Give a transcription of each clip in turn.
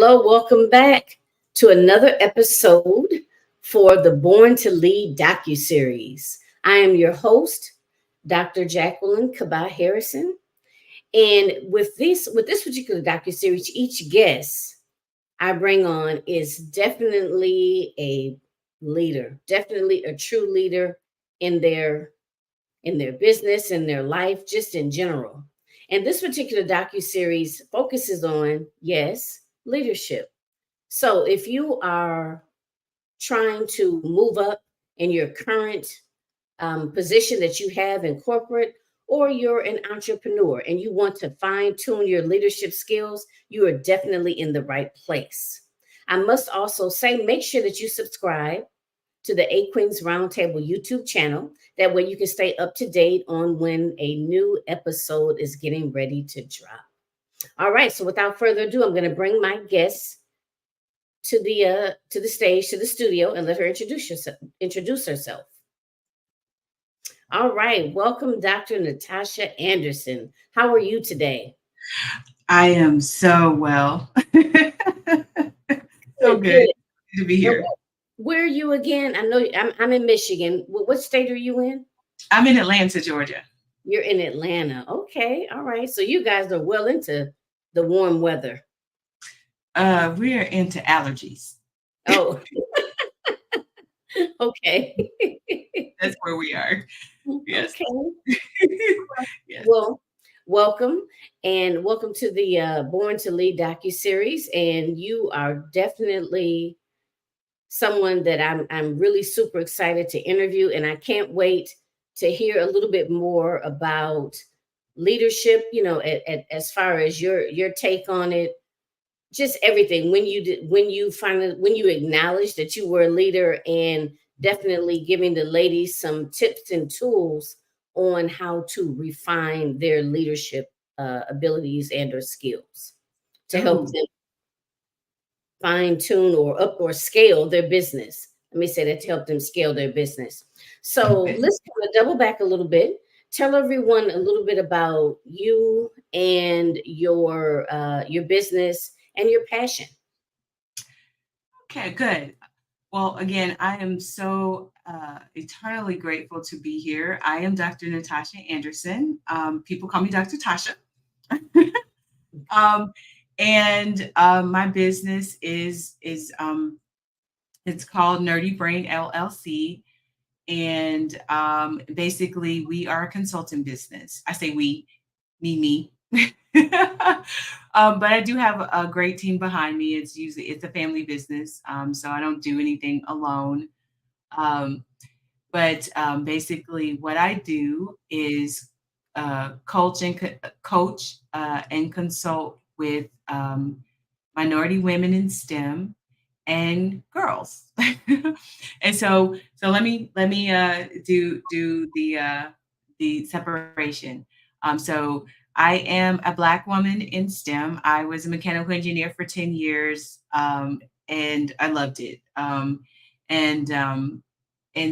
Hello, welcome back to another episode for the Born to Lead DocuSeries. I am your host, Dr. Jacqueline Kabah Harrison. And with this particular DocuSeries, each guest I bring on is definitely a leader, definitely a true leader in their business, in their life, just in general. And this particular docu-series focuses on, yes, leadership. So if you are trying to move up in your current position that you have in corporate, or you're an entrepreneur and you want to fine tune your leadership skills, you are definitely in the right place. I must also say, make sure that you subscribe to the A Queens Roundtable YouTube channel. That way you can stay up to date on when a new episode is getting ready to drop. All right, so without further ado, I'm going to bring my guest to the stage, to the studio, and let her introduce herself. All right, welcome, Dr. Natoshia Anderson. How are you today? I am so well. So good to be Now, here. where are you again? I know I'm in Michigan. What state are you in? I'm in Atlanta, Georgia. You're in Atlanta. Okay, all right. So you guys are well into the warm weather. We are into allergies. Oh, okay. That's where we are. Yes. Okay. Yes. Well, welcome and welcome to the Born to Lead docu-series. And you are definitely someone that I'm really super excited to interview, and I can't wait to hear a little bit more about leadership. As far as your take on it, just everything. When you acknowledge that you were a leader, and definitely giving the ladies some tips and tools on how to refine their leadership abilities and or skills to help Ooh, them fine tune or up or scale their business. Let me say that, to help them scale their business. So okay. let's kind of double back a little bit. Tell everyone a little bit about you and your business and your passion. Okay, good. Well, again, I am so eternally grateful to be here. I am Dr. Natoshia Anderson. People call me Dr. Tasha. um, and my business is it's called Nerdy Brain LLC. And basically, we are a consulting business. I say we, me. But I do have a great team behind me. It's a family business, so I don't do anything alone. Um, but basically, what I do is coach and consult with minority women in STEM and girls. And so let me do the separation. So I am a Black woman in STEM. I was a mechanical engineer for 10 years, and I loved it. And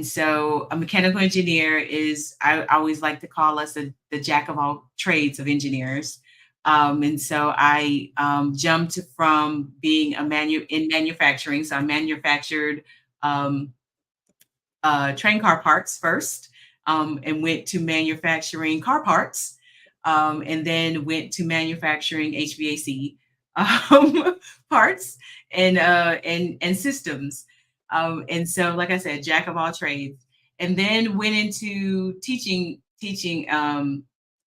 so a mechanical engineer is, I always like to call us the jack of all trades of engineers. And so I jumped from being in manufacturing. So I manufactured um, train car parts first, and went to manufacturing car parts, and then went to manufacturing HVAC parts and systems. And so, like I said, jack of all trades, and then went into teaching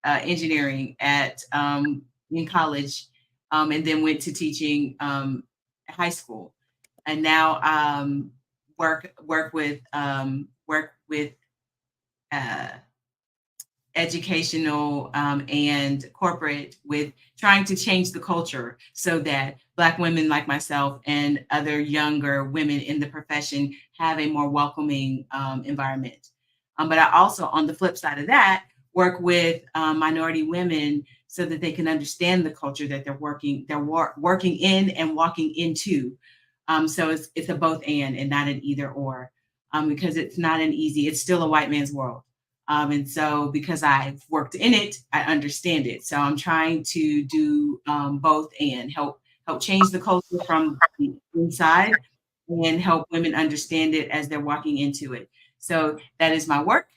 engineering at in college, and then went to teaching high school, and now work with uh, educational and corporate, with trying to change the culture so that Black women like myself and other younger women in the profession have a more welcoming environment. But I also, on the flip side of that, work with minority women so that they can understand the culture that working in and walking into. So it's a both and not an either or, because it's not an easy. It's still a white man's world. And so, because I've worked in it, I understand it. So I'm trying to do both and help help change the culture from the inside and help women understand it as they're walking into it. So that is my work.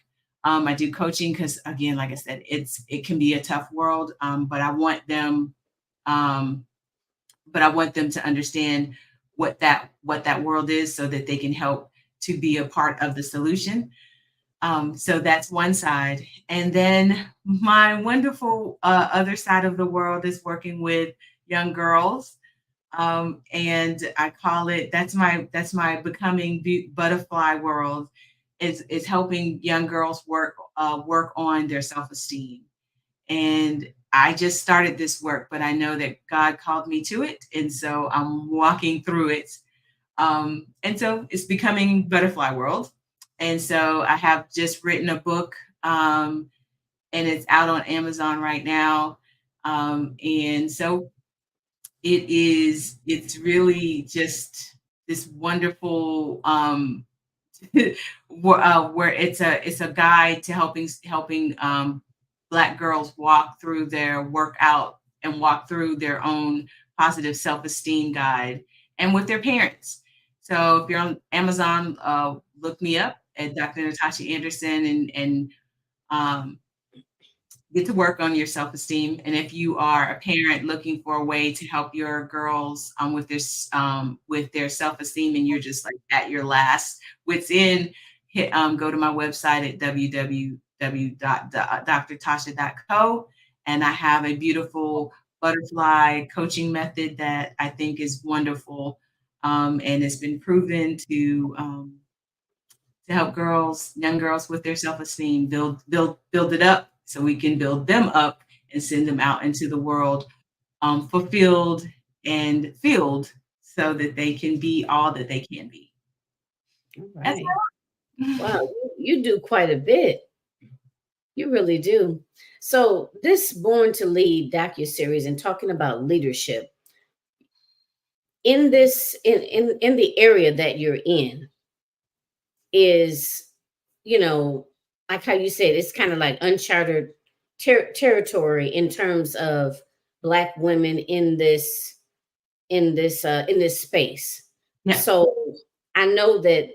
I do coaching because, again, like I said, it can be a tough world, but I want them, um, to understand what that world is, so that they can help to be a part of the solution. So that's one side. And then my wonderful other side of the world is working with young girls. And I call it, that's my becoming butterfly world, is helping young girls work on their self-esteem. And I just started this work, but I know that God called me to it. And so I'm walking through it. And so it's becoming Butterfly World. And so I have just written a book, and it's out on Amazon right now. And so it's really just this wonderful, where it's a guide to helping Black girls walk through their workout and walk through their own positive self-esteem guide, and with their parents. So if you're on Amazon, look me up at Dr. Natoshia Anderson, and um, get to work on your self-esteem. And if you are a parent looking for a way to help your girls with their self-esteem, and you're just like at your last wits end, go to my website at www.drtasha.co, and I have a beautiful butterfly coaching method that I think is wonderful, and it's been proven to help young girls with their self-esteem, build it up, so we can build them up and send them out into the world, fulfilled and filled, so that they can be all that they can be. All That's right. Wow, you do quite a bit. You really do. So this Born to Lead docuseries, and talking about leadership in this in the area that you're in, is, you know, like how you said, it's kind of like uncharted territory in terms of Black women in this space. yeah, So I know that,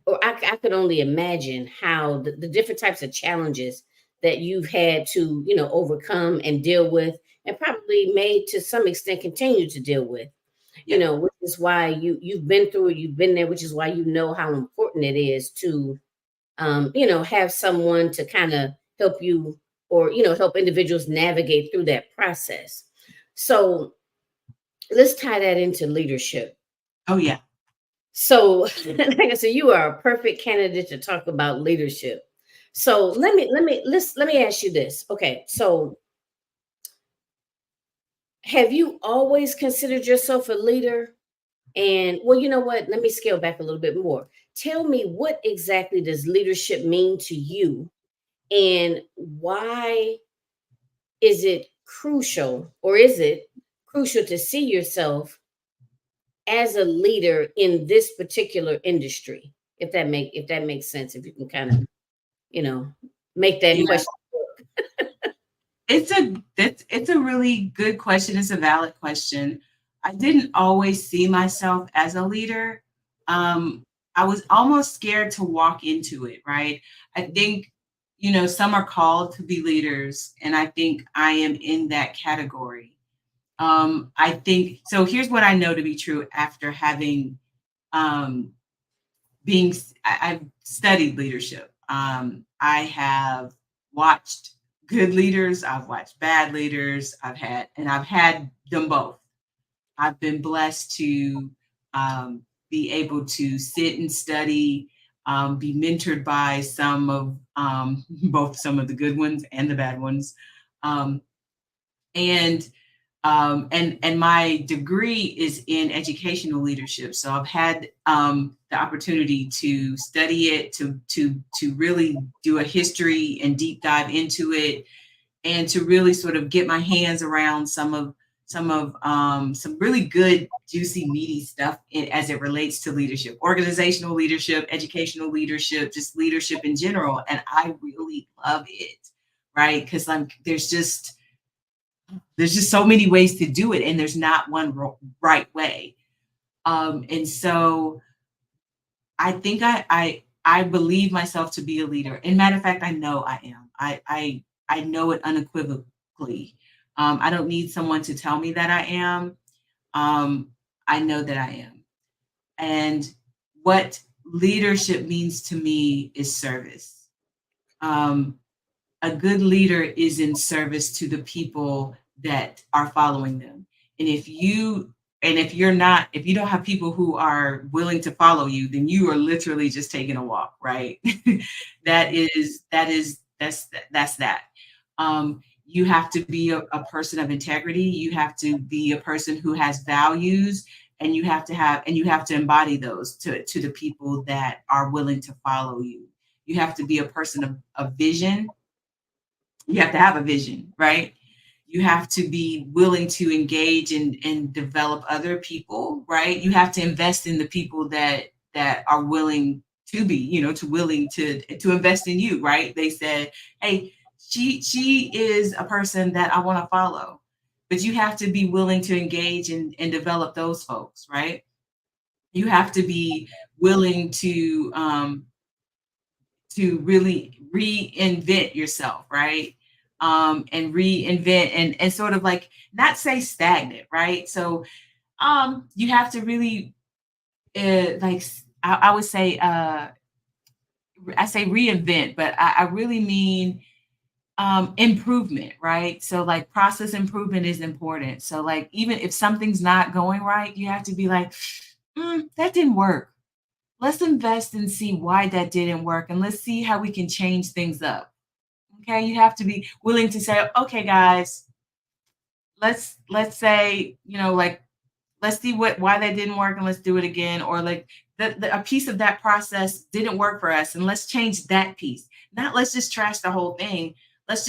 or I could only imagine how the different types of challenges that you've had to, overcome and deal with, and probably may to some extent continue to deal with, yeah, which is why you've been through it, you've been there, which is why you know how important it is to, have someone to kind of help you, or, help individuals navigate through that process. So let's tie that into leadership. oh yeah. So, like I said, you are a perfect candidate to talk about leadership. So let me ask you this. Okay, so have you always considered yourself a leader? And well, you know what? Let me scale back a little bit more. Tell me, what exactly does leadership mean to you, and why is it crucial, or is it crucial to see yourself as a leader in this particular industry? If that makes sense, if you can kind of, you know, make that Yeah. question. It's a really good question. It's a valid question. I didn't always see myself as a leader. I was almost scared to walk into it, right? I think, some are called to be leaders, and I think I am in that category. I think so. Here's what I know to be true after having um, I've studied leadership. I have watched good leaders. I've watched bad leaders. I've had them both. I've been blessed to be able to sit and study, be mentored by both some of the good ones and the bad ones. Um, and and my degree is in educational leadership, so I've had the opportunity to study it, to really do a history and deep dive into it, and to really sort of get my hands around some really good, juicy, meaty stuff as it relates to leadership, organizational leadership, educational leadership, just leadership in general, and I really love it, right? Because there's just There's just so many ways to do it, and there's not one right way. And so I think I believe myself to be a leader. And matter of fact, I know I am. I know it unequivocally. I don't need someone to tell me that I am. Um, I know that I am. And what leadership means to me is service. Um, a good leader is in service to the people that are following them. And if you're not, if you don't have people who are willing to follow you, then you are literally just taking a walk, right? That's that. You have to be a person of integrity. You have to be a person who has values, and you have to embody those to the people that are willing to follow you. You have to be a person of vision. You have to have a vision, right? You have to be willing to engage and develop other people, right? You have to invest in the people that are willing to be, to willing to invest in you, right? They said, hey, she is a person that I want to follow. But you have to be willing to engage and develop those folks, right? You have to be willing to really reinvent yourself, right? And reinvent and sort of like not say stagnant, right? So you have to really like I would say I say reinvent, but I really mean improvement, right? So like process improvement is important. So like even if something's not going right, you have to be like, that didn't work. Let's invest and see why that didn't work, and let's see how we can change things up. Okay, you have to be willing to say, okay, guys, let's say, like let's see why that didn't work, and let's do it again. Or like a piece of that process didn't work for us, and let's change that piece. Not let's just trash the whole thing. Let's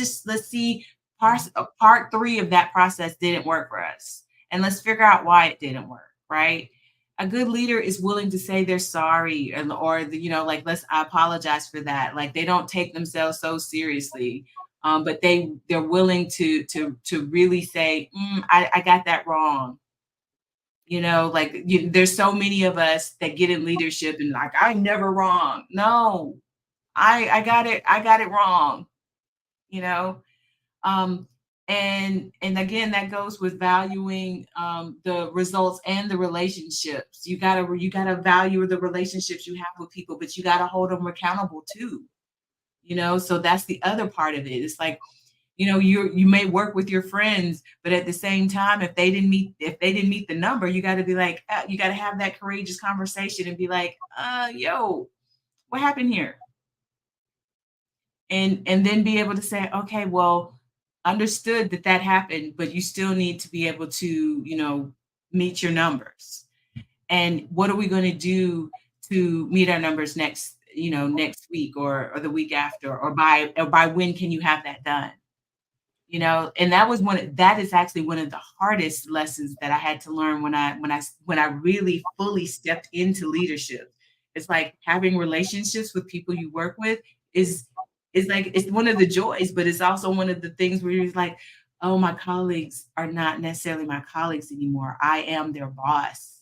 see part three of that process didn't work for us, and let's figure out why it didn't work, right? A good leader is willing to say they're sorry, or like I apologize for that. Like they don't take themselves so seriously, but they're willing to really say, I got that wrong. Like there's so many of us that get in leadership and like, I never wrong. No, I got it wrong, you know? Um, and again, that goes with valuing the results and the relationships. You gotta value the relationships you have with people, but you gotta hold them accountable too. So that's the other part of it. It's like, you may work with your friends, but at the same time, if they didn't meet the number, you got to be like, you got to have that courageous conversation and be like, yo, what happened here? And then be able to say, okay, well, understood that happened, but you still need to be able to, meet your numbers. And what are we going to do to meet our numbers next week, or the week after, or by when can you have that done? And that is actually one of the hardest lessons that I had to learn when I really fully stepped into leadership. It's like having relationships with people you work with is like, it's one of the joys, but it's also one of the things where you're like, oh, my colleagues are not necessarily my colleagues anymore. I am their boss,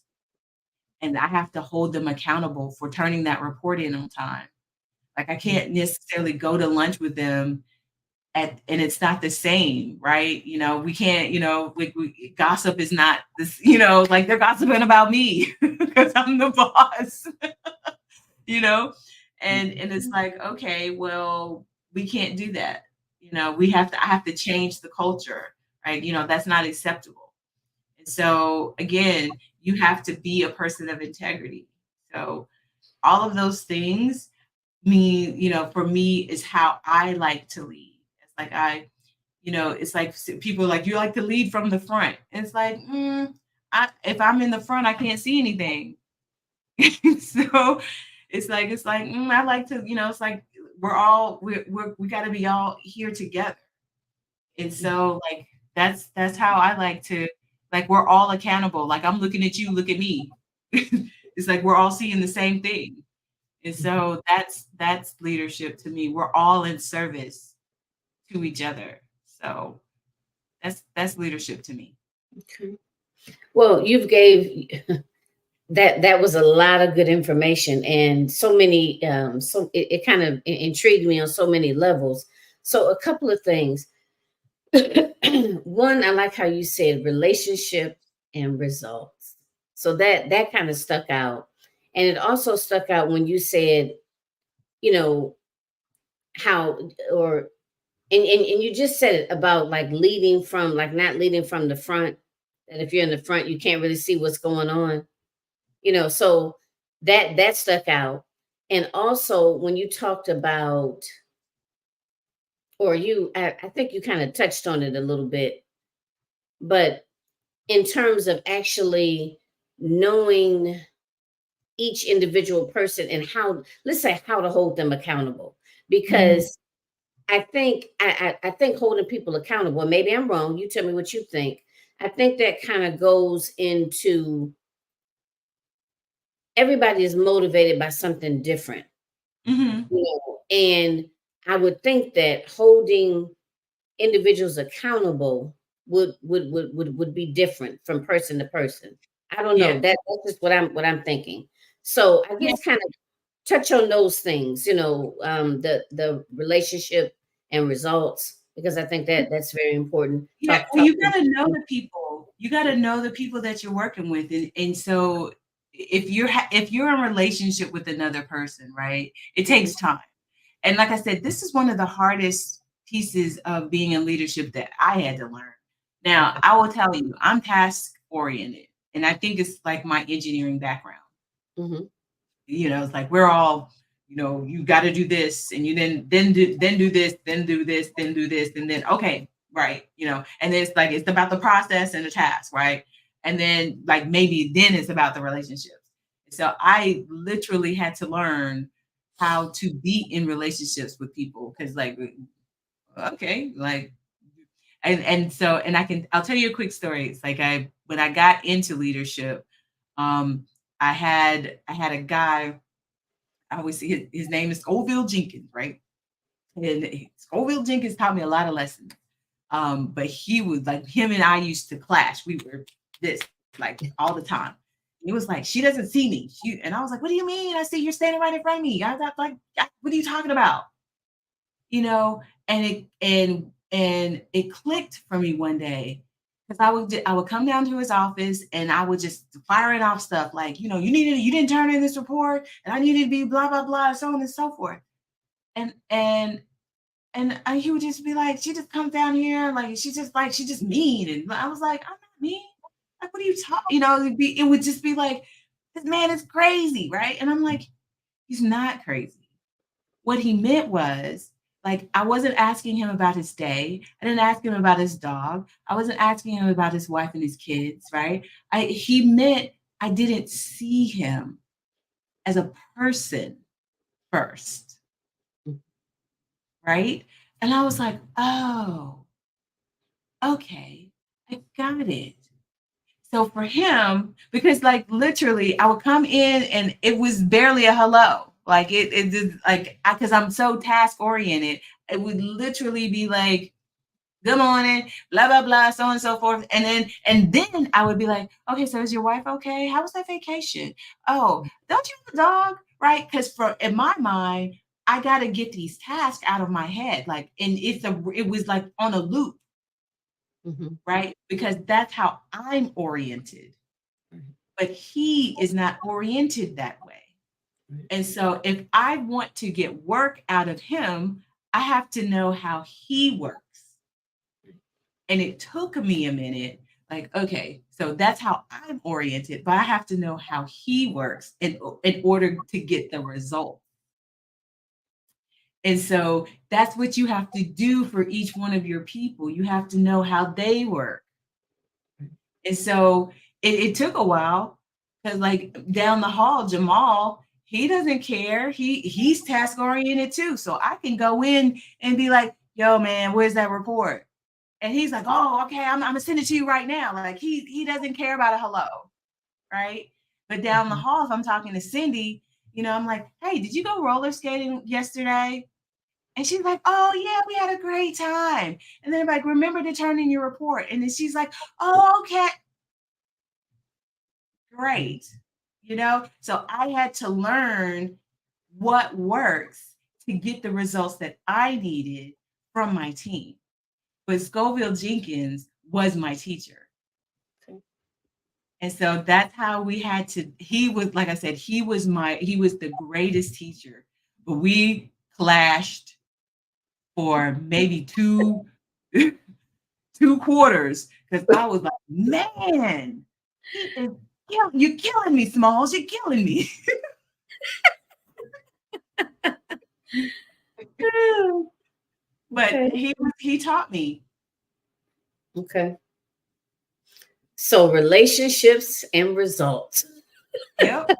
and I have to hold them accountable for turning that report in on time. Like I can't necessarily go to lunch with them and it's not the same, right? We can't, gossip is not this, like they're gossiping about me because I'm the boss, you know, and it's like, okay, well, we can't do that. I have to change the culture, right? That's not acceptable. And so again, you have to be a person of integrity. So all of those things mean, for me is how I like to lead. It's like it's like people are like, you like to lead from the front. And it's like, if I'm in the front, I can't see anything. So it's like I like to, it's like we got to be all here together. And so like that's how I like to, like we're all accountable. Like I'm looking at you, look at me. It's like we're all seeing the same thing. And so that's leadership to me. We're all in service to each other. So That's leadership to me. Okay. Well, you've gave that was a lot of good information, and so many so it kind of intrigued me on so many levels. So a couple of things. One, I like how you said relationship and results. So that kind of stuck out. And it also stuck out when you said, you know, how or and you just said it about like leading from like not leading from the front. That if you're in the front, you can't really see what's going on. So that stuck out. And also when you talked about or I think you kind of touched on it a little bit, but in terms of actually knowing each individual person and how, let's say, how to hold them accountable, Mhm. because I think holding people accountable, and maybe I'm wrong, you tell me what you think. I think that kind of goes into everybody is motivated by something different, Mhm. and I would think that holding individuals accountable would be different from person to person. I don't know. Yeah. That's just what I'm thinking. So I Yeah. guess kind of touch on those things, the relationship and results, because I think that's very important. Yeah, Talk well, talk. you gotta know the people. You gotta know the people that you're working with, and so if you're in relationship with another person, right? It Mhm, takes time. And like I said, this is one of the hardest pieces of being in leadership that I had to learn. Now, okay. I will tell you, I'm task oriented, and I think it's like my engineering background. Hmm. It's like we're all, you got to do this, and you then do this, then do this, then do this, and then okay, right, and then it's like it's about the process and the task, right, and then like maybe then it's about the relationships. So I literally had to learn how to be in relationships with people because like okay, like and I'll tell you a quick story. It's like I when I got into leadership, um, I had a guy. I always see his name is Scoville Jenkins, right? And Scoville Jenkins taught me a lot of lessons. But he was like him and I used to clash. We were this like all the time. He was like, she doesn't see me. And I was like, what do you mean? I see you're standing right in front of me. I got like, what are you talking about? And it clicked for me one day because I would come down to his office and I would just firing off stuff like, you didn't turn in this report and I needed to be blah blah blah, so on and so forth. And he would just be like, she just comes down here like she just mean, and I was like, I'm not mean. Like, what are you talking? It would just be like, this man is crazy, right? And I'm like, he's not crazy. What he meant was, like, I wasn't asking him about his day. I didn't ask him about his dog. I wasn't asking him about his wife and his kids, right? He meant I didn't see him as a person first, right? And I was like, oh, okay, I got it. So for him, because like literally, I would come in and it was barely a hello. Like it did like because I'm so task oriented, it would literally be like, "Good morning," blah blah blah, so on and so forth, and then I would be like, "Okay, so is your wife okay? How was that vacation? Oh, don't you have a dog?" Right? Because for in my mind, I got to get these tasks out of my head, like, and it was like on a loop, Hmm. right? Because that's how I'm oriented, but he is not oriented that way. And so if I want to get work out of him, I have to know how he works. And it took me a minute, like, okay, so that's how I'm oriented, but I have to know how he works in order to get the result. And so that's what you have to do for each one of your people. You have to know how they work. And so it took a while because like down the hall, Jamal, he doesn't care. He's task oriented too. So I can go in and be like, yo, man, where's that report? And he's like, oh, okay, I'm gonna send it to you right now. Like he doesn't care about a hello, right? But down the Hmm. hall, if I'm talking to Cindy, I'm like, hey, did you go roller skating yesterday? And she's like, oh yeah, we had a great time. And then I'm like, remember to turn in your report. And then she's like, oh, okay, great. So I had to learn what works to get the results that I needed from my team. But Scoville Jenkins was my teacher. Okay. And so that's how we had to, he was, like I said, he was the greatest teacher. But we clashed for maybe two quarters because I was like, man, you're killing me, Smalls. You're killing me. But Okay. he taught me. Okay. So relationships and results. Yep.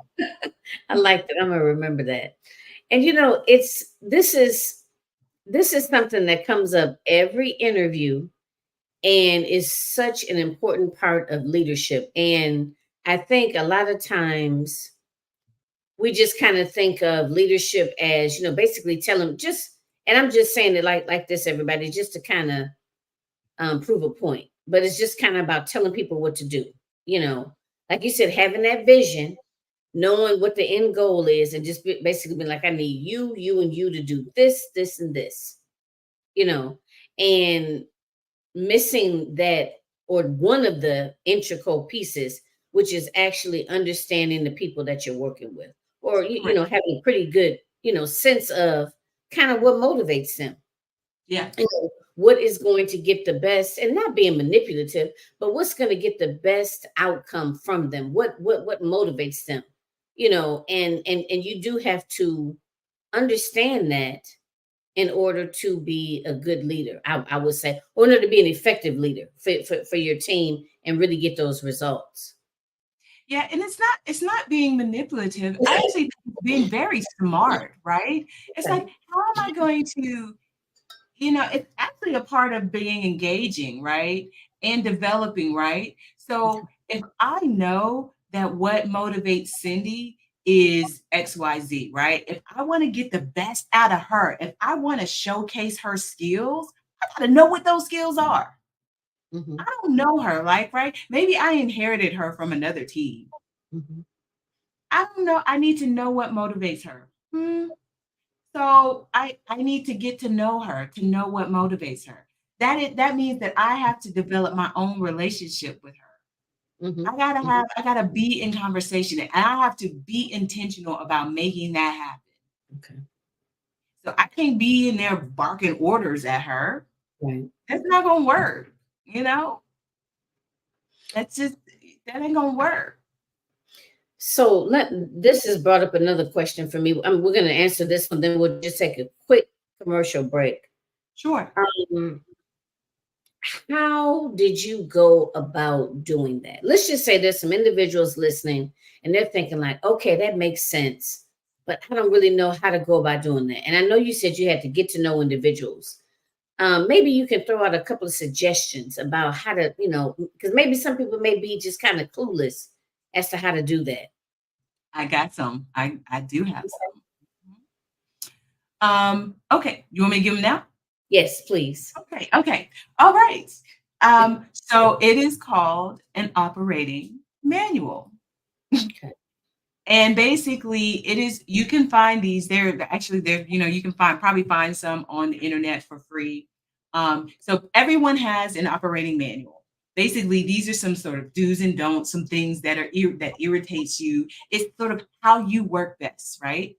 I like that. I'm gonna remember that. And this is something that comes up every interview and is such an important part of leadership. And I think a lot of times we just kind of think of leadership as, basically tell them just, and I'm just saying it like this, everybody, just to kind of prove a point. But it's just kind of about telling people what to do. You know, like you said, having that vision, knowing what the end goal is, and just basically being like, I need you, you, and you to do this, this, and this. You know, and missing that or one of the integral pieces, which is actually understanding the people that you're working with, or Right. having a pretty good sense of kind of what motivates them. Yeah. What is going to get the best, and not being manipulative, but what's going to get the best outcome from them, what motivates them, and you do have to understand that in order to be a good leader, I would say, or in order to be an effective leader for your team and really get those results. Yeah, and it's not being manipulative. I actually think it's being very smart, right? It's like, how am I going to, it's actually a part of being engaging, right? And developing, right? So if I know that what motivates Cindy is XYZ, right? If I want to get the best out of her, if I want to showcase her skills, I got to know what those skills are. Hmm. I don't know her, like, right? Maybe I inherited her from another team. Hmm. I don't know. I need to know what motivates her. So I need to get to know her, to know what motivates her. That means that I have to develop my own relationship with her. Hmm. I gotta be in conversation, and I have to be intentional about making that happen. Okay. So I can't be in there barking orders at her. Right. That's not gonna work, you know? That's just that ain't gonna work. So this has brought up another question for me. We're going to answer this one, then we'll just take a quick commercial break. Sure. Um, how did you go about doing that? Let's just say there's some individuals listening and they're thinking like, okay, that makes sense, but I don't really know how to go about doing that. And I know you said you had to get to know individuals. Maybe you can throw out a couple of suggestions about how to, because maybe some people may be just kind of clueless as to how to do that. I got some. I do have some. Okay. You want me to give them now? Yes, please. Okay. Okay. All right. So it is called an operating manual. Okay. And basically it is, you can find these, you can probably find some on the internet for free. So everyone has an operating manual. Basically, these are some sort of do's and don'ts, some things that that irritates you. It's sort of how you work best, right?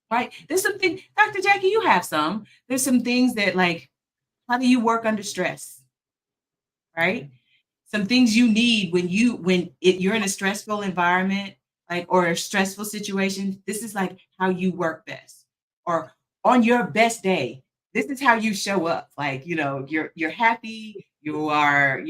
Right. There's something, Dr. Jackie, you have some. There's some things that, like, how do you work under stress? Right? Some things you need you're in a stressful environment, like, or a stressful situation. This is like how you work best. Or on your best day, this is how you show up. Like, you're happy, you are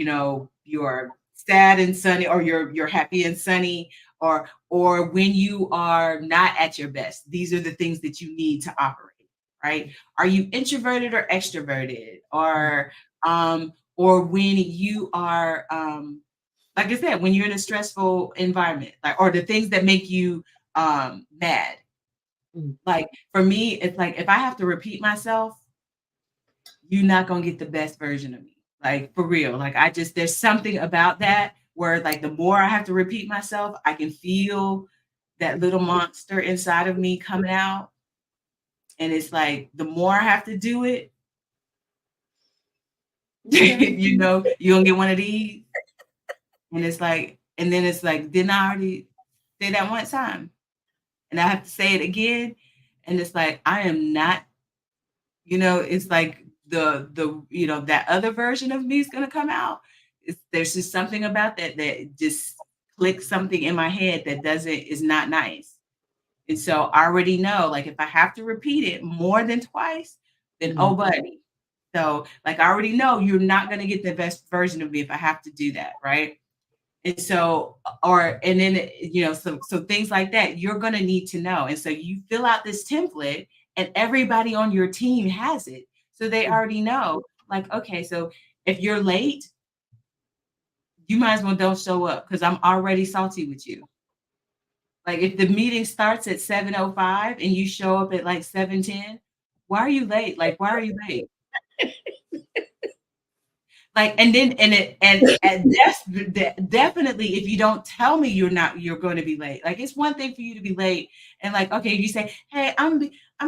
sad and sunny, or you're happy and sunny, or when you are not at your best. These are the things that you need to operate, right? Are you introverted or extroverted? Or when you are, like I said, when you're in a stressful environment, like, or the things that make you mad. Mm. Like for me, it's like if I have to repeat myself, you're not gonna get the best version of me. Like for real. Like there's something about that where like the more I have to repeat myself, I can feel that little monster inside of me coming out. And it's like the more I have to do it, you know, you're gonna get one of these. And it's like, and then it's like, then I already say that one time. And I have to say it again. And it's like, I am not, it's like that other version of me is gonna come out. There's just something about that just clicks something in my head that is not nice. And so I already know, like, if I have to repeat it more than twice, then oh, buddy. So, like, I already know you're not going to get the best version of me if I have to do that, right? And so, and then, so things like that, you're going to need to know. And so you fill out this template and everybody on your team has it. So they already know, like, okay, so if you're late, you might as well don't show up because I'm already salty with you. Like if the meeting starts at 7:05 and you show up at like 7:10, why are you late? Like, why are you late? Like, and then, definitely if you don't tell me you're going to be late. Like, it's one thing for you to be late and like, okay, you say, hey, I'm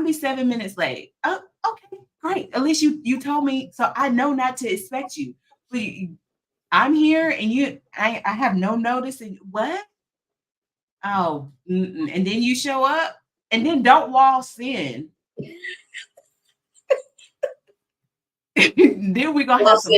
be 7 minutes late. Oh, okay, great. At least you told me, so I know not to expect you. But I'm here and I have no notice. And what? Oh, and then you show up and then don't waltz in. Then we're gonna have some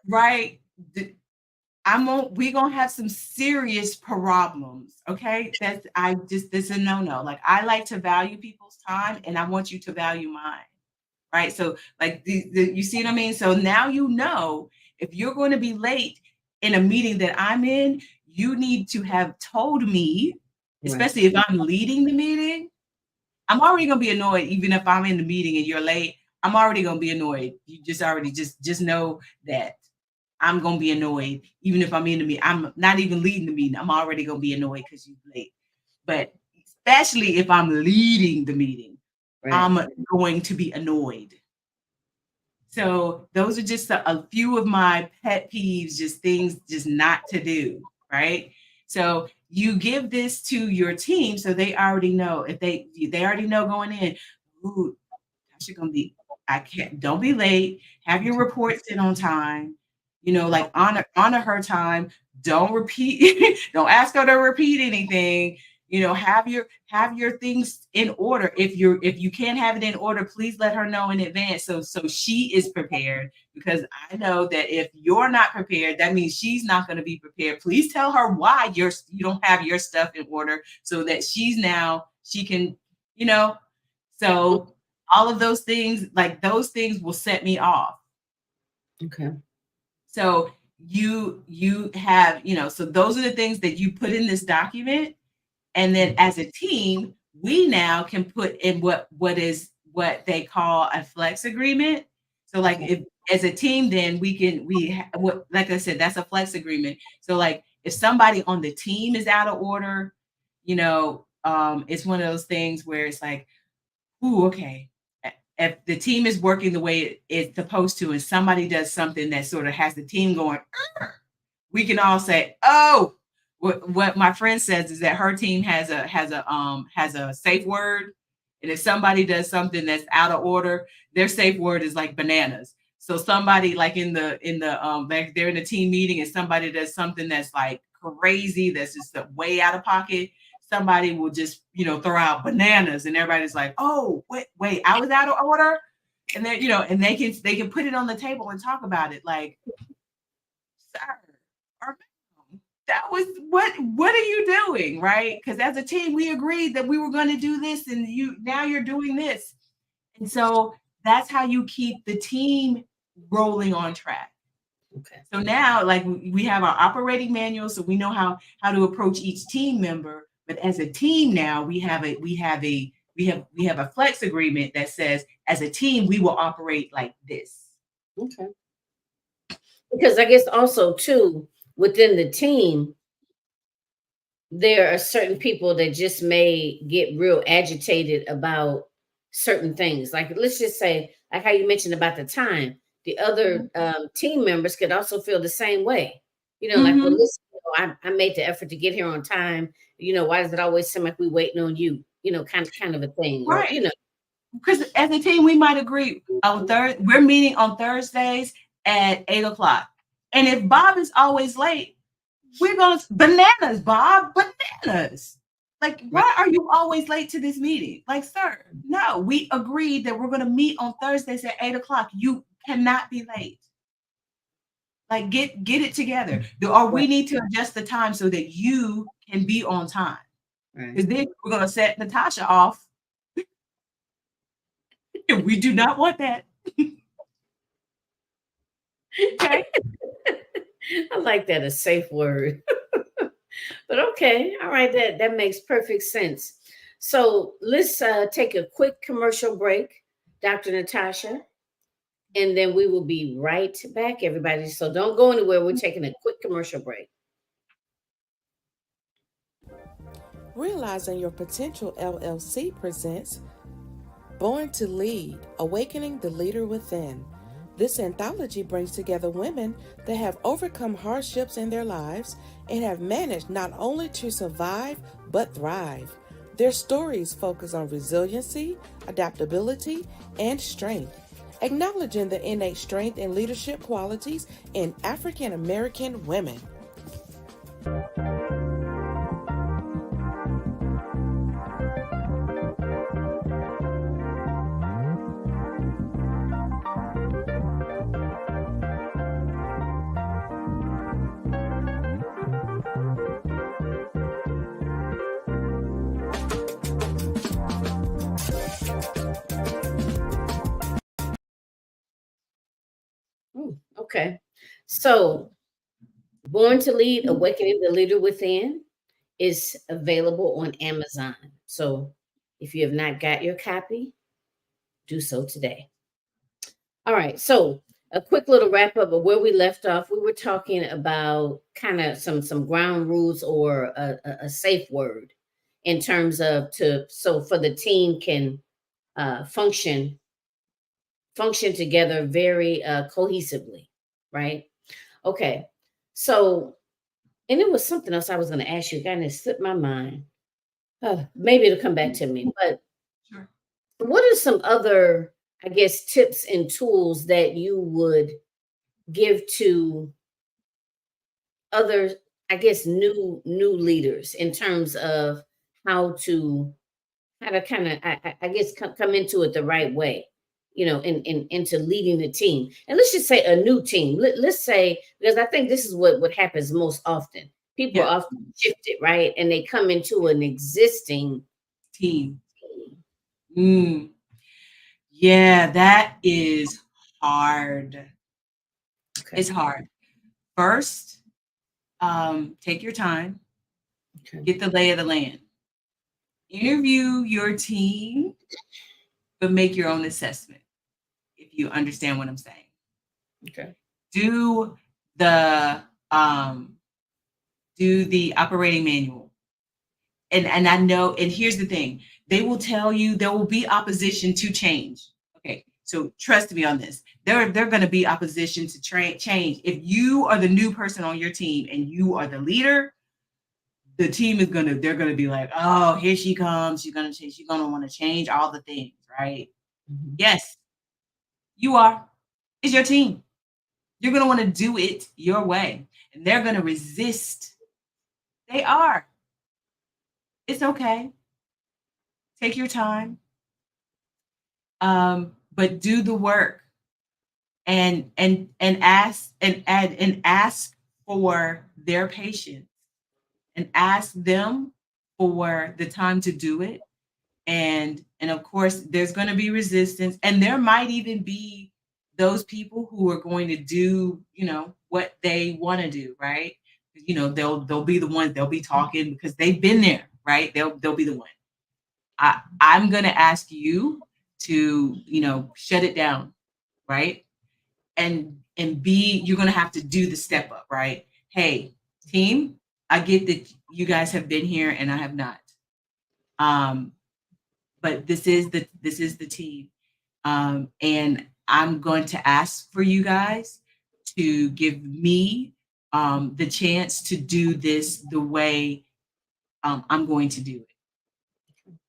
right. We're gonna have some serious problems. Okay. This is a no. Like I like to value people's time and I want you to value mine. Right. So like you see what I mean? So now if you're going to be late in a meeting that I'm in, you need to have told me, especially if I'm leading the meeting. I'm already gonna be annoyed, even if I'm in the meeting and you're late. I'm already gonna be annoyed. You just know that I'm gonna be annoyed, even if I'm in the meeting. I'm not even leading the meeting. I'm already gonna be annoyed because you're late. But especially if I'm leading the meeting, I'm going to be annoyed. So those are just a few of my pet peeves, just things just not to do, right? So you give this to your team so they already know if they already know going in, ooh, she's gonna be, don't be late, have your reports in on time, like honor her time, don't repeat, don't ask her to repeat anything, have your things in order. If you can't have it in order, please let her know in advance so she is prepared, because I know that if you're not prepared, that means she's not going to be prepared. Please tell her why you don't have your stuff in order so that she can, so all of those things, like those things will set me off. Okay. So you have, so those are the things that you put in this document. And then as a team, we now can put in what they call a flex agreement. So like if as a team, then like I said, that's a flex agreement. So like if somebody on the team is out of order, it's one of those things where it's like, ooh, okay. If the team is working the way it's supposed to, and somebody does something that sort of has the team going, we can all say, oh, what my friend says is that her team has a safe word. And if somebody does something that's out of order, their safe word is like bananas. So somebody like like they're in a team meeting and somebody does something that's like crazy, that's just way out of pocket, somebody will just, throw out bananas and everybody's like, oh, wait, I was out of order. And then, and they can put it on the table and talk about it like, sir, or that was what are you doing, right? Because as a team, we agreed that we were going to do this and now you're doing this. And so that's how you keep the team rolling on track. Okay. So now, like we have our operating manual, so we know how to approach each team member. But as a team now, we have a flex agreement that says, as a team, we will operate like this. Okay. Because I guess also too within the team, there are certain people that just may get real agitated about certain things. Like, let's just say, like how you mentioned about the time, the other team members could also feel the same way. Like, well, Mm-hmm. listen, I made the effort to get here on time. Why does it always seem like we waiting on you? Kind of a thing, or Right. Because as a team, we might agree we're meeting on Thursdays at 8 o'clock. And if Bob is always late, we're going to bananas, Bob, bananas. Like, right, why are you always late to this meeting? Like, sir, no, we agreed that we're going to meet on Thursdays at 8 o'clock. You cannot be late. Like, get it together. Or we right, need to adjust the time so that you can be on time. right. Because then we're going to set Natoshia off. And we do not want that. Okay. I like that, a safe word. But okay, all right, that makes perfect sense. So let's take a quick commercial break, Dr. Natasha, and then we will be right back, everybody. So don't go anywhere. We're taking a quick commercial break. Realizing Your Potential LLC presents Born to Lead, Awakening the Leader Within. This anthology brings together women that have overcome hardships in their lives and have managed not only to survive, but thrive. Their stories focus on resiliency, adaptability, and strength, acknowledging the innate strength and leadership qualities in African American women. Okay. So, Born to Lead, Awakening the Leader Within is available on Amazon. So, if you have not got your copy, do so today. All right. So, a quick little wrap up of where we left off. We were talking about kind of some ground rules, or a safe word, in terms of for the team can function together very cohesively, right? Okay. So, and it was something else I was going to ask you. Kind of slipped my mind. Maybe it'll come back to me. But Sure. what are some other, I guess, tips and tools that you would give to other, I guess, new leaders, in terms of how to kind of, I guess, come into it the right way, into leading the team. And let's just say a new team. Let's say, because I think this is what happens most often. People Yeah. are often shifted, right? And they come into an existing Team. team. Mm. Yeah, that is hard. It's Okay. hard. First, take your time, Okay. get the lay of the land. Interview your team, but make your own assessment, if you understand what I'm saying. Okay. Do the um, do the operating manual. And I know, and here's the thing, they will tell you there will be opposition to change. Okay, so trust me on this. They're going to be opposition to change. If you are the new person on your team and you are the leader, the team is they're gonna be like, oh, here she comes. She's gonna change. She's gonna want to change all the things, right? Mhm. Yes, you are. It's your team. You're gonna want to do it your way, and they're gonna resist. They are. It's okay. Take your time, but do the work, and ask and ask for their patience, and ask them for the time to do it. And of course there's going to be resistance, and there might even be those people who are going to do what they want to do, right? They'll be the ones, they'll be talking because they've been there, right? They'll be the one. I'm going to ask you to shut it down, right? And you're going to have to do the step up, right? Hey, team, I get that you guys have been here and I have not. But this is the team. And I'm going to ask for you guys to give me the chance to do this the way I'm going to do it,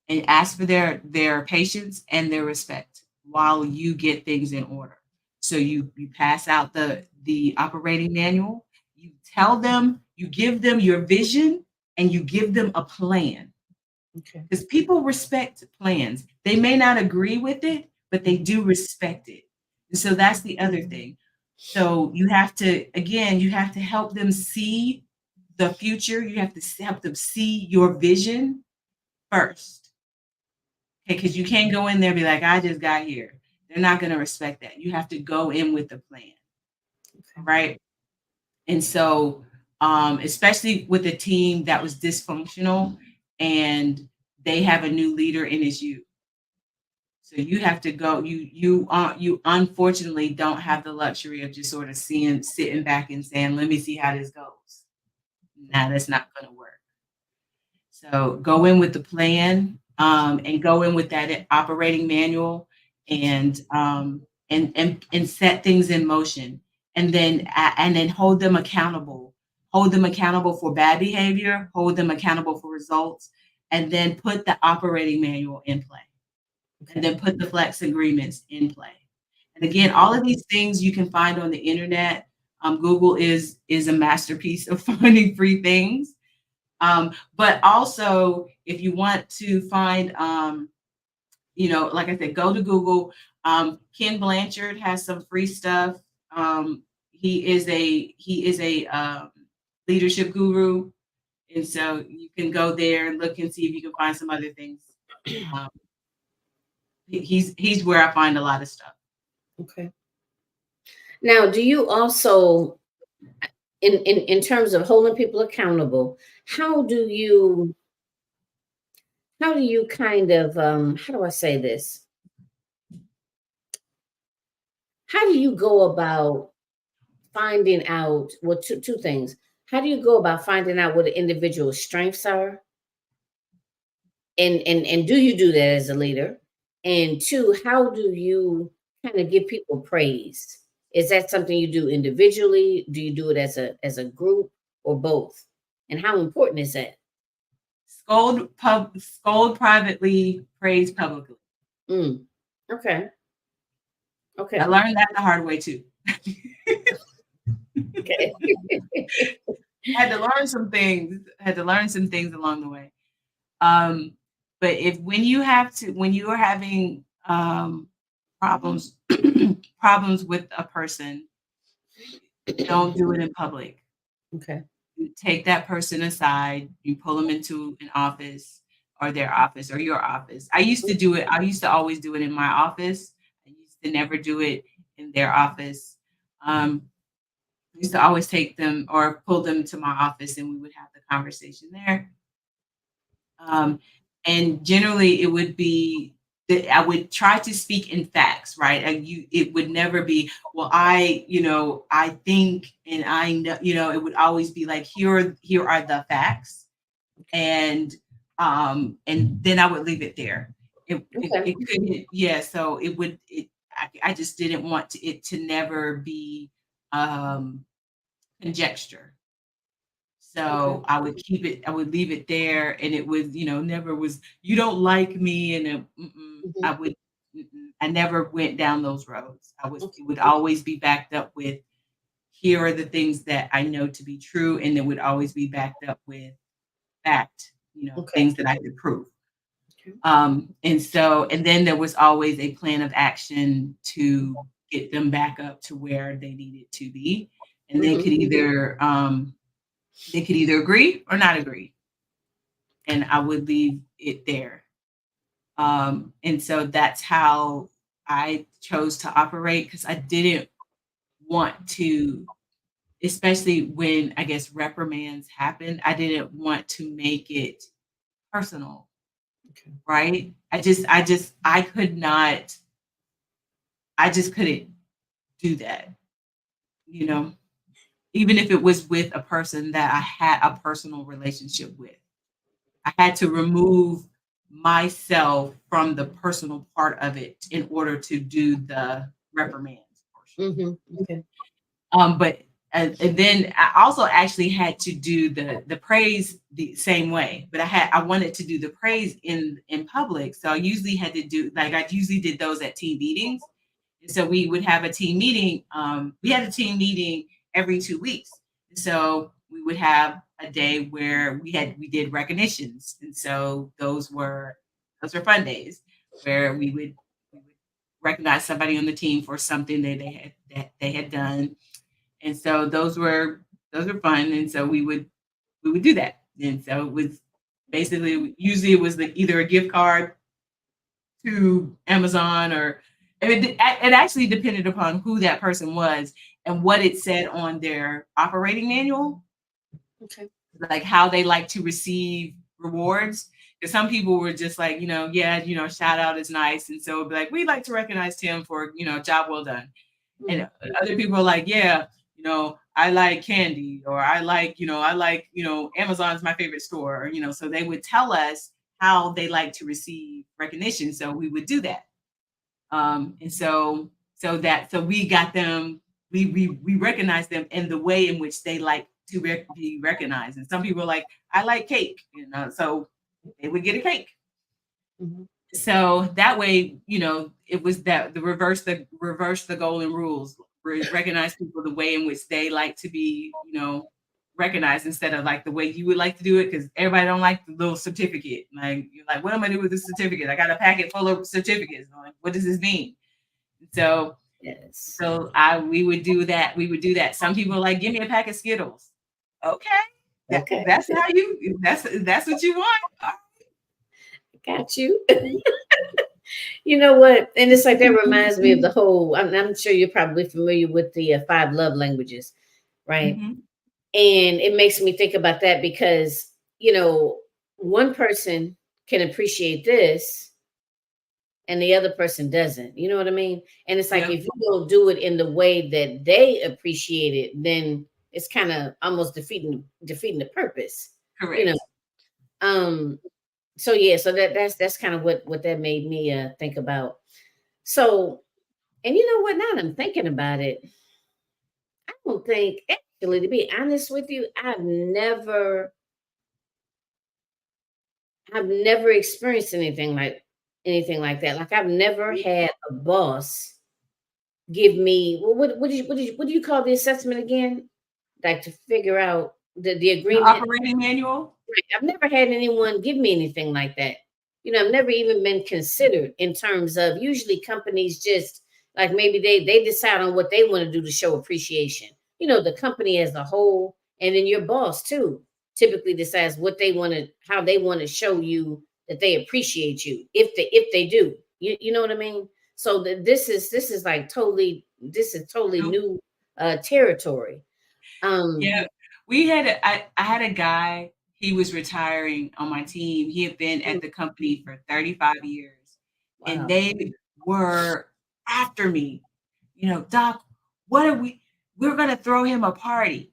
and ask for their patience and their respect while you get things in order. So you pass out the operating manual, you tell them, you give them your vision, and you give them a plan. Okay. Because people respect plans. They may not agree with it, but they do respect it. And so that's the other thing. So you have to help them see the future. You have to help them see your vision first. Okay, because you can't go in there and be like, I just got here. They're not going to respect that. You have to go in with the plan. Okay. Right. And so, especially with a team that was dysfunctional and they have a new leader and it's you. So you have to go. You unfortunately don't have the luxury of just sort of sitting back and saying, "Let me see how this goes." Nah, that's not going to work. So go in with the plan, and go in with that operating manual, and set things in motion, and then hold them accountable. Hold them accountable for bad behavior. Hold them accountable for results, and then put the operating manual in play. And then put the flex agreements in play. And again, all of these things you can find on the internet. Google is a masterpiece of finding free things. But also, if you want to find, like I said, go to Google. Ken Blanchard has some free stuff. He is a leadership guru, and so you can go there and look and see if you can find some other things. He's where I find a lot of stuff. Okay. Now, do you also, in terms of holding people accountable, how do you kind of how do I say this? How do you go about finding out, well, two things. How do you go about finding out what the individual's strengths are? And do you do that as a leader? And two, how do you kind of give people praise? Is that something you do individually? Do you do it as a group, or both? And how important is that? Scold privately, praise publicly. Okay. Okay. I learned that the hard way too. Okay. Had to learn some things. Along the way. But when you are having problems with a person, don't do it in public. Okay. You take that person aside, you pull them into an office, or their office, or your office. I used to always do it in my office. I used to never do it in their office. I used to always take them or pull them to my office, and we would have the conversation there. And generally, it would be that I would try to speak in facts, right? It would never be, well, I think, and I know, it would always be like, here are the facts, and then I would leave it there. It couldn't, yeah. So I just didn't want it to never be conjecture. So I would leave it there, and it was, never was, you don't like me, and I never went down those roads. It would always be backed up with, here are the things that I know to be true, and it would always be backed up with fact, things that I could prove. And then there was always a plan of action to get them back up to where they needed to be, and they could either agree or not agree, and I would leave it there. And so that's how I chose to operate, because I didn't want to, especially when, I guess, reprimands happened, I didn't want to make it personal. Okay. Right? I just couldn't do that. even if it was with a person that I had a personal relationship with. I had to remove myself from the personal part of it in order to do the reprimand portion. Okay. But and then I also actually had to do the praise the same way, but I wanted to do the praise in public, so I usually had to do I usually did those at team meetings. And so we would have a team meeting. We had a team meeting every 2 weeks, so we would have a day where we did recognitions, and so those were fun days where we would recognize somebody on the team for something that they had done. And so those were fun. And so we would do that. And so it was basically usually it was either a gift card to Amazon or it actually depended upon who that person was and what it said on their operating manual. Okay. Like how they like to receive rewards. Because some people were just like, shout out is nice. And so it'd be like, we'd like to recognize Tim for, job well done. And other people are like, yeah, I like candy, or I like Amazon's my favorite store, or, so they would tell us how they like to receive recognition. So we would do that. And so we got them, we recognized them in the way in which they like to be recognized. And some people are like, I like cake, so they would get a cake. Mm-hmm. So that way, it was that the reverse the golden rules, recognize people the way in which they like to be, recognized instead of like the way you would like to do it. Because everybody don't like the little certificate. Like you're like, what am I doing with this certificate? I got a packet full of certificates. I'm like, what does this mean? So yes. So we would do that. We would do that. Some people are like, give me a pack of Skittles. Okay. Okay. That's how that's what you want. Got you. You know what? And it's like that reminds me of the whole. I'm sure you're probably familiar with the 5 love languages, right? Mm-hmm. And it makes me think about that because one person can appreciate this, and the other person doesn't. You know what I mean? And it's like if you don't do it in the way that they appreciate it, then it's kind of almost defeating the purpose. Correct. So yeah, so that's kind of what that made me think about. So, and you know what? Now that I'm thinking about it, I don't think actually, to be honest with you, I've never experienced anything like that. Like I've never had a boss give me what do you call the assessment again? Like to figure out the agreement. The operating manual. Right. I've never had anyone give me anything like that. I've never even been considered in terms of usually companies just like maybe they decide on what they want to do to show appreciation. The company as a whole, and then your boss too typically decides what they want to, how they want to show you that they appreciate you if they do. You know what I mean? So this is like totally new territory. Yeah, I had a guy. He was retiring on my team. He had been at the company for 35 years. Wow. And they were after me. Doc, we're going to throw him a party.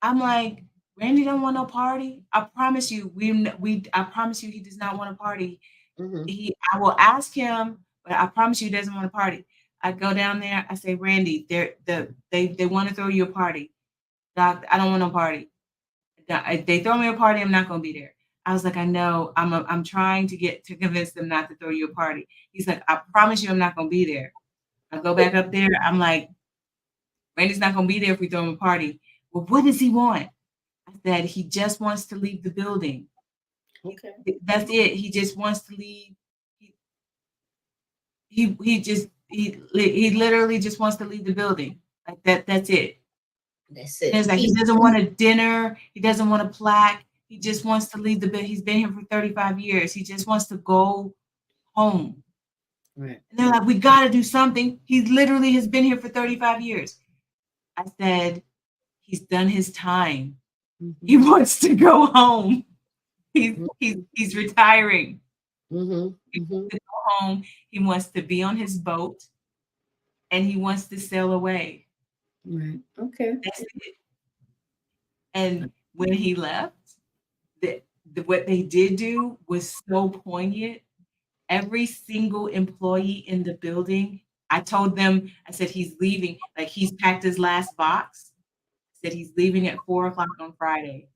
I'm like, Randy don't want no party. I promise you, I promise you he does not want a party. Mm-hmm. I will ask him, but I promise you he doesn't want a party. I go down there, I say, Randy, they want to throw you a party. Doc, I don't want no party. If they throw me a party, I'm not going to be there. I was like, I know. I'm trying to convince them not to throw you a party. He's like, I promise you I'm not going to be there. I go back up there. I'm like, Randy's not going to be there if we throw him a party. Well, what does he want? I said, he just wants to leave the building. Okay. That's it. He just wants to leave. He literally just wants to leave the building. Like that. That's it. That's it. It's like he doesn't want a dinner. He doesn't want a plaque. He just wants to leave the building. He's been here for 35 years. He just wants to go home. Right. And they're like, we got to do something. He literally has been here for 35 years. I said, he's done his time. Mm-hmm. He wants to go home. He's retiring. Mm-hmm. He wants to go home. He wants to be on his boat, and he wants to sail away. Right. Okay. That's it. And when he left, what they did do was so poignant. Every single employee in the building, I told them, I said, he's leaving, like he's packed his last box. I said he's leaving at 4 o'clock on Friday.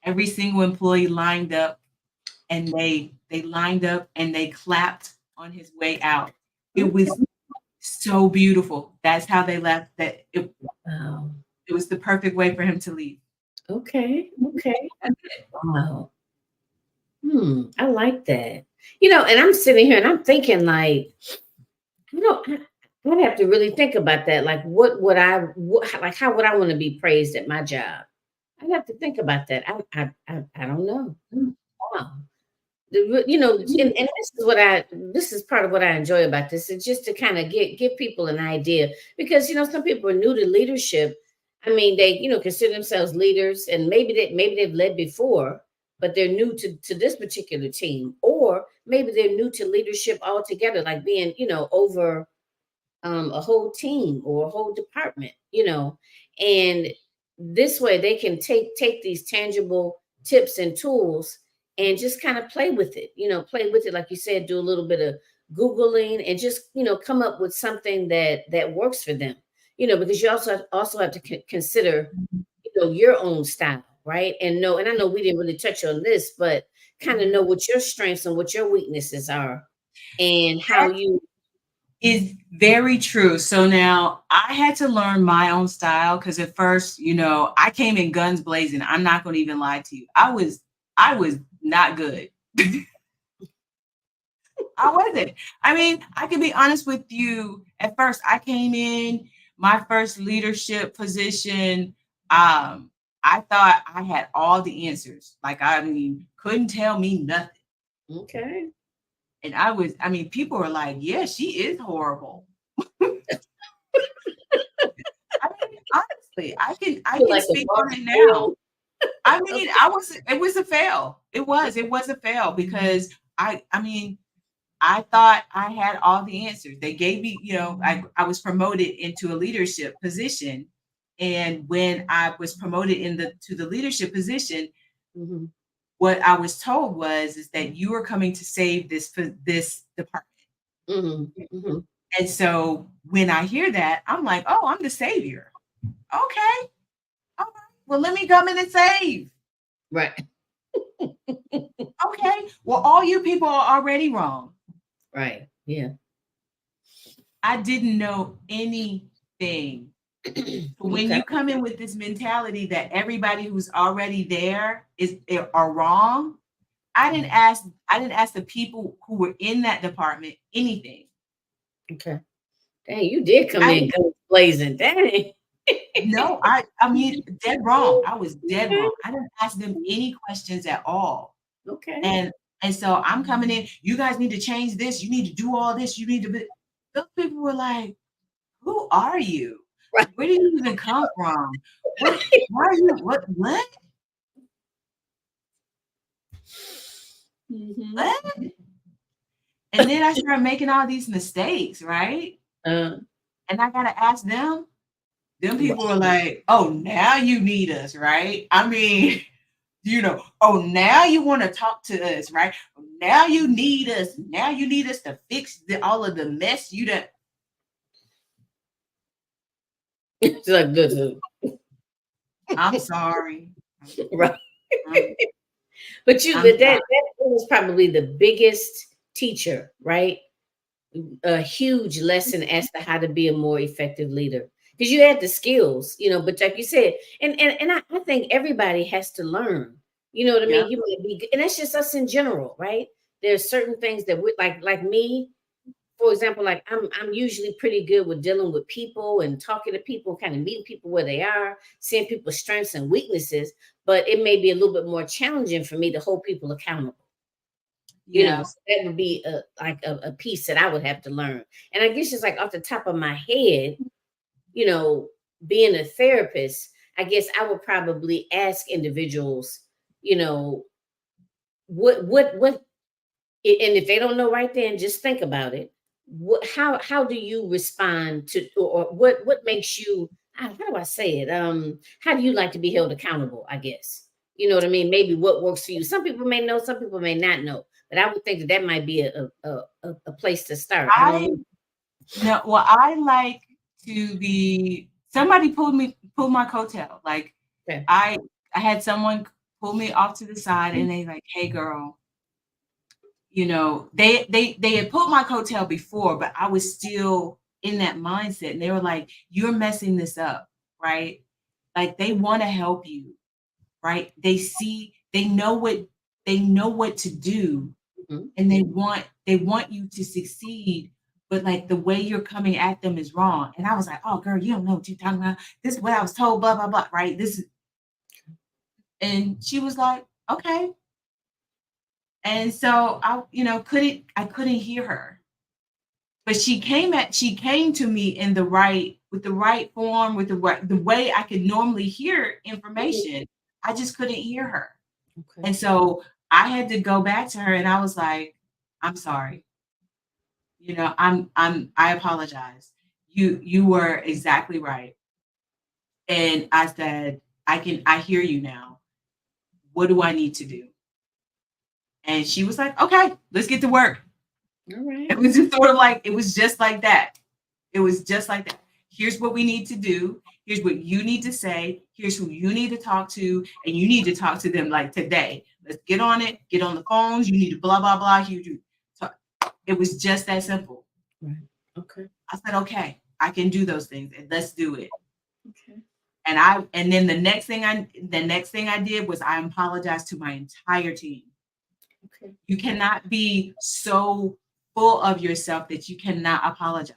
Every single employee lined up, and they lined up and they clapped on his way out. It was so beautiful. That's how they left. Wow. It was the perfect way for him to leave. Okay. Okay. That's it. Wow. I like that. And I'm sitting here and I'm thinking like, I'd have to really think about that. Like, like, how would I want to be praised at my job? I'd have to think about that. I don't know. Wow. And this is part of what I enjoy about this, is just to kind of give people an idea, because some people are new to leadership. I mean, they consider themselves leaders, and maybe they've led before, but they're new to this particular team, or maybe they're new to leadership altogether, like being over a whole team or a whole department, and this way they can take these tangible tips and tools and just kind of play with it, like you said, do a little bit of Googling and just, come up with something that works for them, because you also have to consider, your own style, right? And I know we didn't really touch on this, but kind of know what your strengths and what your weaknesses are and how you. Is very true. So now I had to learn my own style, because at first, I came in guns blazing. I'm not going to even lie to you. I was not good. I wasn't. I mean, I can be honest with you. At first, I came in my first leadership position. I thought I had all the answers. Like, I mean, couldn't tell me nothing. Okay. And people were like, yeah, she is horrible. Honestly, I can like speak on it now. I mean, it was a fail. It was a fail, because I thought I had all the answers. They gave me, I was promoted into a leadership position. And when I was promoted to the leadership position, what I was told is that you are coming to save this department. And so when I hear that, I'm like, oh, I'm the savior. Okay. All right. Well, let me come in and save. Right. Okay. Well, all you people are already wrong. Right. Yeah. I didn't know anything. When you come in with this mentality that everybody who's already there are wrong, I didn't ask the people who were in that department anything. Okay. Dang, you did come in guns blazing. Dang. No, I mean, dead wrong. I was dead wrong. I didn't ask them any questions at all. Okay. And so I'm coming in, you guys need to change this. You need to do all this. You need to those people were like, who are you? Right. Where do you even come from? Why are you, what? What? And then I started making all these mistakes, right? And I got to ask them. Them people were like, oh, now you need us, right? I mean, oh, now you want to talk to us, right? Now you need us. Now you need us to fix all of the mess you done. It's like this. I'm sorry. Right. But that was probably the biggest teacher, right? A huge lesson as to how to be a more effective leader, because you had the skills, but like you said, and I think everybody has to learn, you know what I mean? You might be, and that's just us in general, right? There's certain things that we like me, for example, like I'm usually pretty good with dealing with people and talking to people, kind of meeting people where they are, seeing people's strengths and weaknesses, but it may be a little bit more challenging for me to hold people accountable. So that would be a piece that I would have to learn. And I guess just like off the top of my head, being a therapist, I guess I would probably ask individuals, what, and if they don't know right then, just think about it. How do you respond to, or what makes you how do I say it? How do you like to be held accountable? I guess you know what I mean. Maybe what works for you. Some people may know, some people may not know. But I would think that that might be a place to start. I don't I know. no, well, I like to be somebody pulled my coattail. Like Okay. I had someone pull me off to the side and they like, hey girl, you know, they had pulled my coattail before, but I was still in that mindset. And they were like, you're messing this up, right? Like they want to help you, right? They know what to do, Mhm. and they want you to succeed, but like the way you're coming at them is wrong. And I was like, oh girl, you don't know what you're talking about. This is what I was told, blah, blah, blah, right? This is and she was like, okay. And so I couldn't hear her. But she came to me in the right with the right form, with the way I could normally hear information. I just couldn't hear her. Okay. And so I had to go back to her and I was like, I'm sorry. You know, I apologize. You were exactly right. And I said, I hear you now. What do I need to do? And she was like, okay, let's get to work. All right. It was just sort of like, it was just like that. It was just like that. Here's what we need to do. Here's what you need to say. Here's who you need to talk to. And you need to talk to them like today. Let's get on it. Get on the phones. You need to blah, blah, blah. You do. So it was just that simple. Right. Okay. I said, okay, I can do those things and let's do it. Okay. And then the next thing I did was I apologized to my entire team. Okay. You cannot be so full of yourself that you cannot apologize.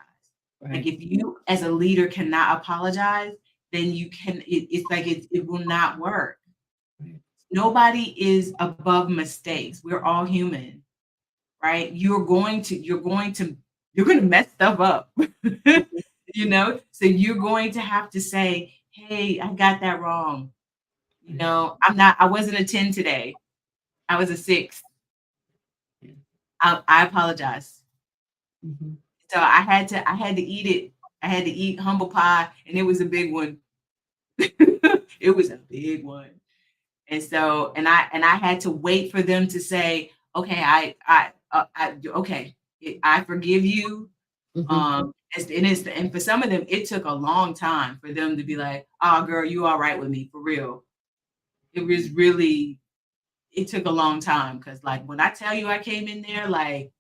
Right. Like if you as a leader cannot apologize, then it's like it will not work. Right. Nobody is above mistakes. We're all human, right? You're going to mess stuff up. You know, so you're going to have to say, hey, I got that wrong. You know, I wasn't a 10 today. I was a 6. I apologize. Mm-hmm. So I had to eat it. I had to eat humble pie, and it was a big one. It was a big one. And so, and I had to wait for them to say, okay, okay, I forgive you. Mm-hmm. And for some of them, it took a long time for them to be like, oh, girl, you all right with me for real. It took a long time because, like, when I tell you I came in there, like,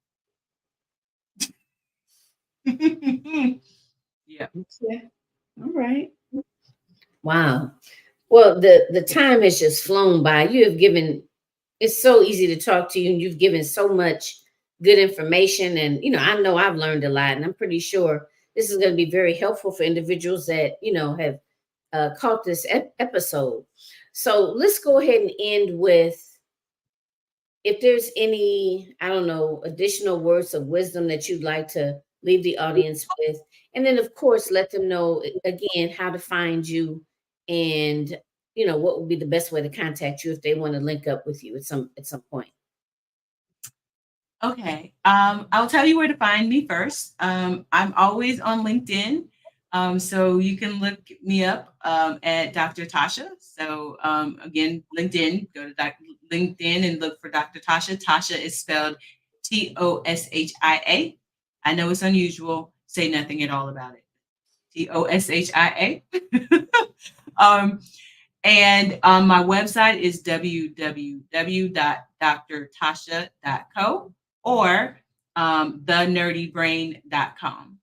yeah. Okay. All right. Wow. Well, the time has just flown by. You have given it's so easy to talk to you, and you've given so much good information. And I know I've learned a lot, and I'm pretty sure this is going to be very helpful for individuals that have caught this episode. So let's go ahead and end with if there's any, I don't know, additional words of wisdom that you'd like to leave the audience with. And then, of course, let them know again how to find you and what would be the best way to contact you if they want to link up with you at some point. Okay. I'll tell you where to find me first. I'm always on LinkedIn. So you can look me up at Dr. Tasha. So again, LinkedIn, go to LinkedIn and look for Dr. Tasha. Tasha is spelled Toshia. I know it's unusual. Say nothing at all about it. Toshia. And my website is www.drtasha.co or thenerdybrain.com.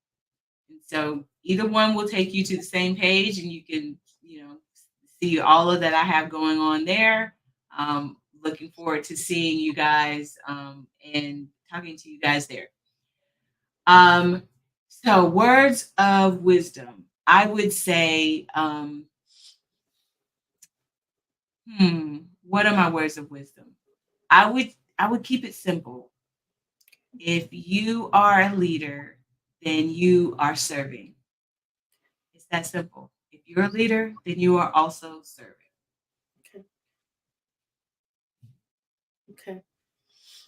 And so either one will take you to the same page and you can, see all of that I have going on there. Looking forward to seeing you guys and talking to you guys there. So words of wisdom. I would say, what are my words of wisdom? I would keep it simple. If you are a leader, then you are serving. It's that simple. If you're a leader, then you are also serving. Okay.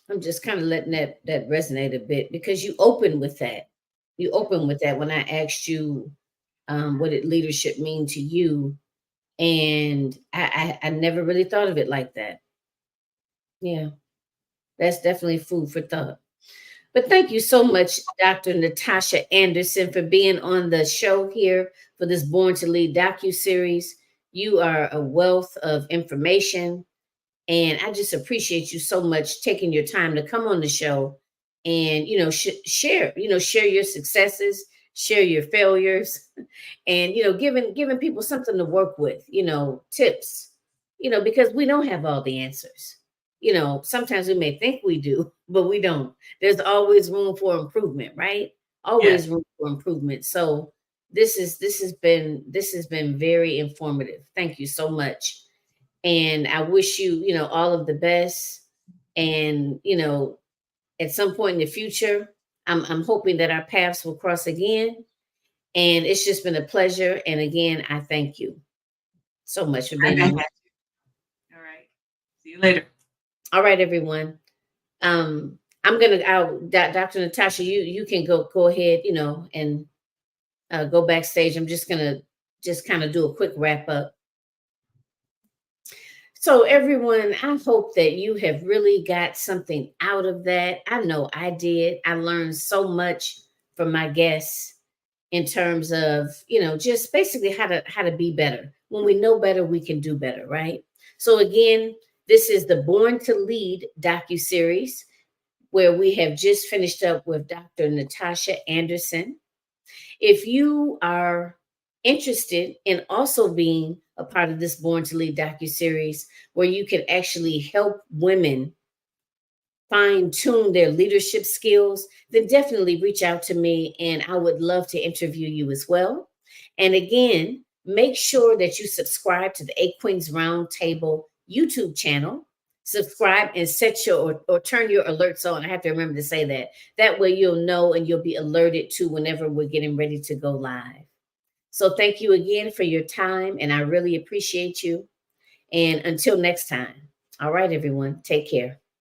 I'm just kind of letting that resonate a bit because you open with that. You open with that when I asked you what did leadership mean to you? And I never really thought of it like that. Yeah, that's definitely food for thought. But thank you so much, Dr. Natoshia Anderson, for being on the show here for this Born to Lead docu-series. You are a wealth of information, and I just appreciate you so much taking your time to come on the show and, share, share your successes, share your failures, and, giving people something to work with, tips, because we don't have all the answers. Sometimes we may think we do, but we don't. There's always room for improvement, right? Always room for improvement. So this has been very informative. Thank you so much. And I wish you, all of the best. And, at some point in the future, I'm hoping that our paths will cross again. And it's just been a pleasure. And again, I thank you so much for being on. All right. See you later. All right, everyone. Dr. Natoshia, you can go ahead, and go backstage. I'm just gonna kind of do a quick wrap up. So everyone, I hope that you have really got something out of that. I know I did. I learned so much from my guests in terms of, just basically how to be better. When we know better, we can do better, right? So again, this is the Born to Lead docu-series, where we have just finished up with Dr. Natoshia Anderson. If you are interested in also being a part of this Born to Lead docu-series, where you can actually help women fine-tune their leadership skills, then definitely reach out to me, and I would love to interview you as well. And again, make sure that you subscribe to the Eight Queens Roundtable YouTube channel. Subscribe and set your or turn your alerts on. I have to remember to say that. That way you'll know and you'll be alerted to whenever we're getting ready to go live. So thank you again for your time, and I really appreciate you. And until next time. All right, everyone, take care.